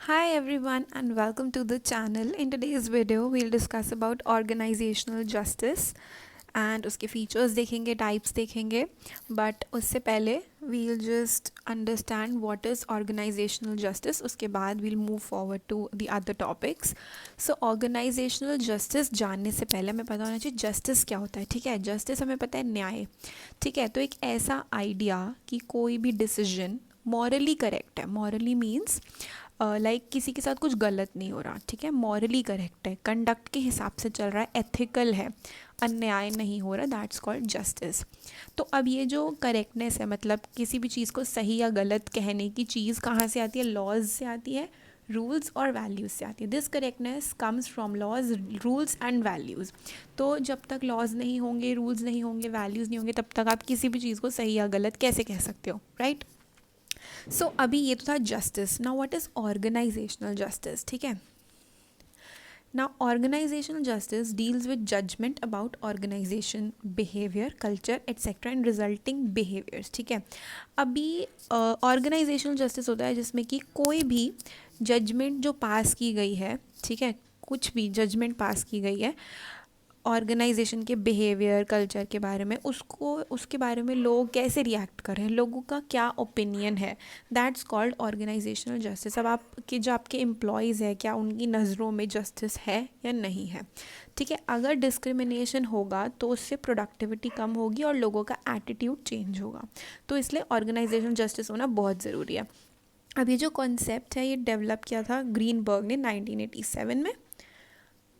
Hi everyone and welcome to the channel. In today's video we'll discuss about organizational justice and उसके features देखेंगे, types देखेंगे, but उससे पहले we'll just understand what is organizational justice. उसके बाद we'll move forward to the other topics. So organizational justice जानने से पहले हमें पता होना चाहिए justice क्या होता है. ठीक है, justice हमें पता है न्याय. ठीक है, तो एक ऐसा idea कि कोई भी decision morally correct है. morally means लाइक किसी के साथ कुछ गलत नहीं हो रहा. ठीक है, मॉरली करेक्ट है, कंडक्ट के हिसाब से चल रहा है, एथिकल है, अन्याय नहीं हो रहा, दैट्स कॉल्ड जस्टिस. तो अब ये जो करेक्टनेस है, मतलब किसी भी चीज़ को सही या गलत कहने की चीज़ कहाँ से आती है? लॉज से आती है, रूल्स और वैल्यूज़ से आती है. This correctness comes from laws, rules and values. तो जब तक लॉज नहीं होंगे, रूल्स नहीं होंगे, वैल्यूज़ नहीं होंगे, तब तक आप किसी भी चीज़ को सही या गलत कैसे कह सकते हो, राइट? सो अभी ये तो था justice. Now what is organisational justice? ठीक है, now organisational justice deals with judgement about organisation behaviour, culture etcetera and resulting behaviours. ठीक है, अभी ऑर्गेनाइजेशनल जस्टिस होता है जिसमें कि कोई भी जजमेंट जो पास की गई है, ठीक है, कुछ भी जजमेंट पास की गई है ऑर्गेनाइजेशन के बिहेवियर, कल्चर के बारे में, उसको उसके बारे में लोग कैसे रिएक्ट कर रहे हैं, लोगों का क्या ओपिनियन है, दैट्स कॉल्ड ऑर्गेनाइजेशनल जस्टिस. अब आपके जो आपके एम्प्लॉयज़ है, क्या उनकी नज़रों में जस्टिस है या नहीं है? ठीक है, अगर डिस्क्रिमिनेशन होगा तो उससे प्रोडक्टिविटी कम होगी और लोगों का एटीट्यूड चेंज होगा. तो इसलिए ऑर्गेनाइजेशनल जस्टिस होना बहुत ज़रूरी है. अब ये जो कॉन्सेप्ट है ये डेवलप किया था ग्रीनबर्ग ने 1987 में,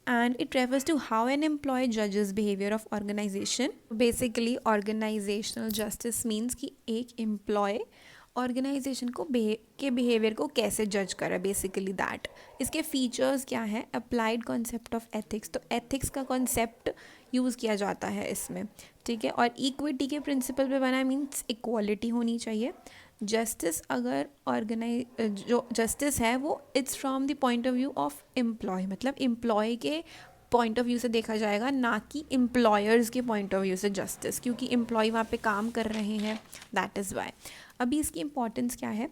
and it refers to how an employee judges behavior of organization. Basically organizational justice means कि एक employee ऑर्गेनाइजेशन को के बिहेवियर को कैसे जज करा, बेसिकली दैट. इसके फीचर्स क्या हैं? अप्लाइड कॉन्सेप्ट ऑफ एथिक्स, तो एथिक्स का कॉन्सेप्ट यूज़ किया जाता है इसमें. ठीक है, और इक्विटी के प्रिंसिपल पे बना है, मीन्स इक्वालिटी होनी चाहिए. जस्टिस, अगर जो जस्टिस है वो it's from the point of view of employee, मतलब एम्प्लॉय के पॉइंट ऑफ व्यू से देखा जाएगा, ना कि एम्प्लॉयर्स के पॉइंट ऑफ व्यू से जस्टिस, क्योंकि एम्प्लॉय वहाँ पे काम कर रहे हैं, दैट इज़ वाई. अभी इसकी इम्पॉर्टेंस क्या है?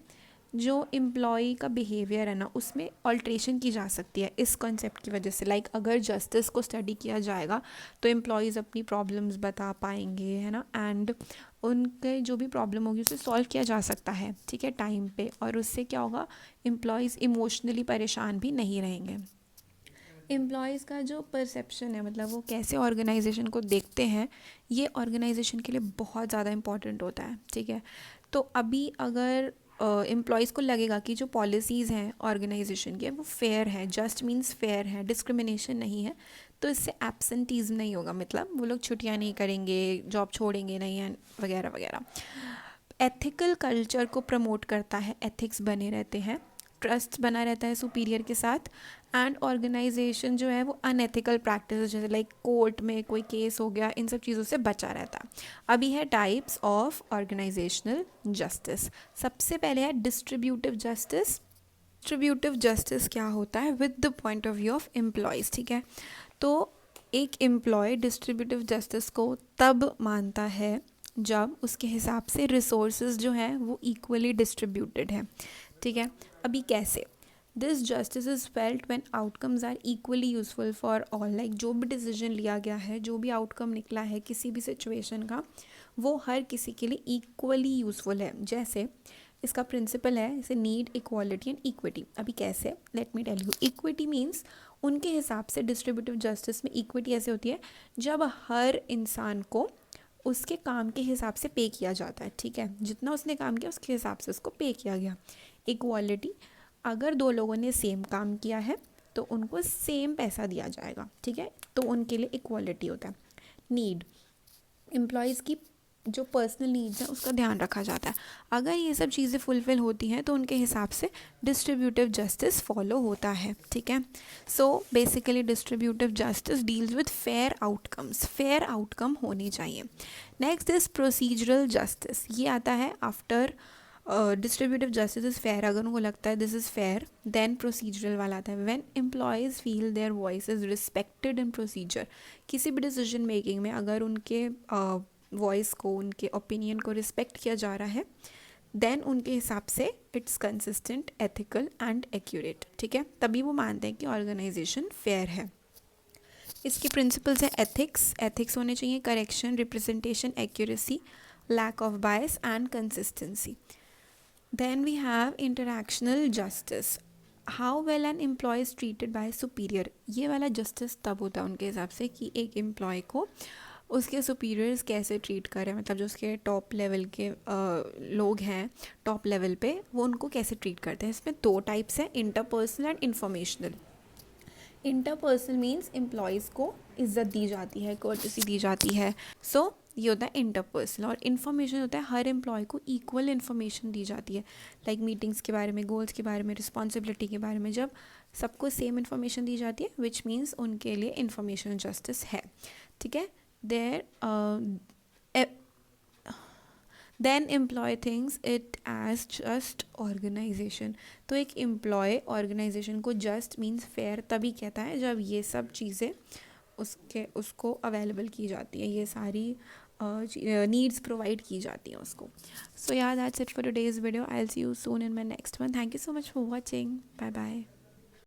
जो एम्प्लॉय का बिहेवियर है ना, उसमें ऑल्ट्रेशन की जा सकती है इस कॉन्सेप्ट की वजह से. लाइक अगर जस्टिस को स्टडी किया जाएगा तो एम्प्लॉयज़ अपनी प्रॉब्लम्स बता पाएंगे, है ना, एंड उनके जो भी प्रॉब्लम होगी उसे सॉल्व किया जा सकता है, ठीक है, टाइम पे. और उससे क्या होगा? एम्प्लॉयज़ इमोशनली परेशान भी नहीं रहेंगे. एम्प्लॉयज़ का जो परसेप्शन है, मतलब वो कैसे ऑर्गेनाइजेशन को देखते हैं, ये ऑर्गेनाइजेशन के लिए बहुत ज़्यादा इम्पॉर्टेंट होता है. ठीक है, तो अभी अगर एम्प्लॉयज़ को लगेगा कि जो पॉलिसीज़ हैं ऑर्गेनाइजेशन के वो फेयर है, जस्ट मीन्स फेयर है, डिस्क्रिमिनेशन नहीं है, तो इससे एब्सेंटीज़म नहीं होगा, मतलब वो लोग छुट्टियां नहीं करेंगे, जॉब छोड़ेंगे नहीं है, वगैरह वगैरह. एथिकल कल्चर को प्रमोट करता है, एथिक्स बने रहते हैं, ट्रस्ट बना रहता है सुपीरियर के साथ, एंड ऑर्गेनाइजेशन जो है वो अनएथिकल प्रैक्टिस जैसे लाइक कोर्ट में कोई केस हो गया, इन सब चीज़ों से बचा रहता है. अभी है टाइप्स ऑफ ऑर्गेनाइजेशनल जस्टिस. सबसे पहले है डिस्ट्रीब्यूटिव जस्टिस. डिस्ट्रीब्यूटिव जस्टिस क्या होता है? With the point of view of employees. ठीक है, तो एक एम्प्लॉय डिस्ट्रीब्यूटिव जस्टिस को तब मानता है जब उसके हिसाब से रिसोर्सेज जो हैं वो इक्वली डिस्ट्रीब्यूटेड है. ठीक है, अभी कैसे? This justice is felt when outcomes are equally useful for all. Like जो भी डिसीजन लिया गया है, जो भी आउटकम निकला है किसी भी सिचुएशन का, वो हर किसी के लिए इक्वली यूजफुल है. जैसे इसका प्रिंसिपल है, जैसे नीड, इक्वालिटी एंड इक्विटी. अभी कैसे? Let me tell you. Equity means उनके हिसाब से डिस्ट्रीब्यूटिव जस्टिस में इक्विटी ऐसे होती है जब हर इंसान को उसके काम के हिसाब से पे किया जाता है. ठीक है, जितना उसने काम किया उसके हिसाब से उसको पे किया गया. इक्वालिटी, अगर दो लोगों ने सेम काम किया है तो उनको सेम पैसा दिया जाएगा. ठीक है, तो उनके लिए इक्वालिटी होता है. नीड, एम्प्लॉयज़ की जो पर्सनल नीड्स हैं उसका ध्यान रखा जाता है. अगर ये सब चीज़ें फुलफ़िल होती हैं तो उनके हिसाब से डिस्ट्रीब्यूटिव जस्टिस फॉलो होता है. ठीक है, so basically distributive justice deals with fair outcomes. Fair outcome होनी चाहिए. Next is procedural justice. ये आता है after distributive justice is fair. अगर उनको लगता है this is fair, then procedural वाला आता है. When employees feel their voice is respected in procedure. किसी भी डिसीजन मेकिंग में अगर उनके वॉइस को, उनके ओपिनियन को रिस्पेक्ट किया जा रहा है, देन उनके हिसाब से it's consistent, ethical and accurate, ठीक है, तभी वो मानते हैं कि ऑर्गेनाइजेशन फेयर है। इसके प्रिंसिपल्स हैं एथिक्स, एथिक्स होने चाहिए correction, representation, accuracy, lack of bias and consistency. Then we have interactional justice, how well an employee is treated by superior. ये वाला जस्टिस तब होता है उनके हिसाब से कि एक एम्प्लॉय को उसके सुपीरियर्स कैसे ट्रीट करें, मतलब जो उसके टॉप लेवल के लोग हैं टॉप लेवल पे, वो उनको कैसे ट्रीट करते हैं। इसमें दो टाइप्स हैं, interpersonal and informational. Interpersonal means employees को इज्जत दी जाती है, कर्टसी दी जाती है, सो ये होता है इंटरपर्सनल। और इन्फॉर्मेशन होता है हर एम्प्लॉय को इक्वल इन्फॉर्मेशन दी जाती है, लाइक मीटिंग्स के बारे में, गोल्स के बारे में, रिस्पॉन्सिबिलिटी के बारे में, जब सबको सेम इन्फॉर्मेशन दी जाती है, विच मीन्स उनके लिए इन्फॉर्मेशन जस्टिस है, ठीक है। There then employee thinks it as just organization. तो एक एम्प्लॉय ऑर्गेनाइजेशन को जस्ट मीन्स फेयर तभी कहता है जब ये सब चीज़ें उसको अवेलेबल की जाती है, ये सारी नीड्स प्रोवाइड की जाती हैं उसको। So yeah that's it for today's video, I will see you soon in my next one. Thank you so much for watching, bye bye.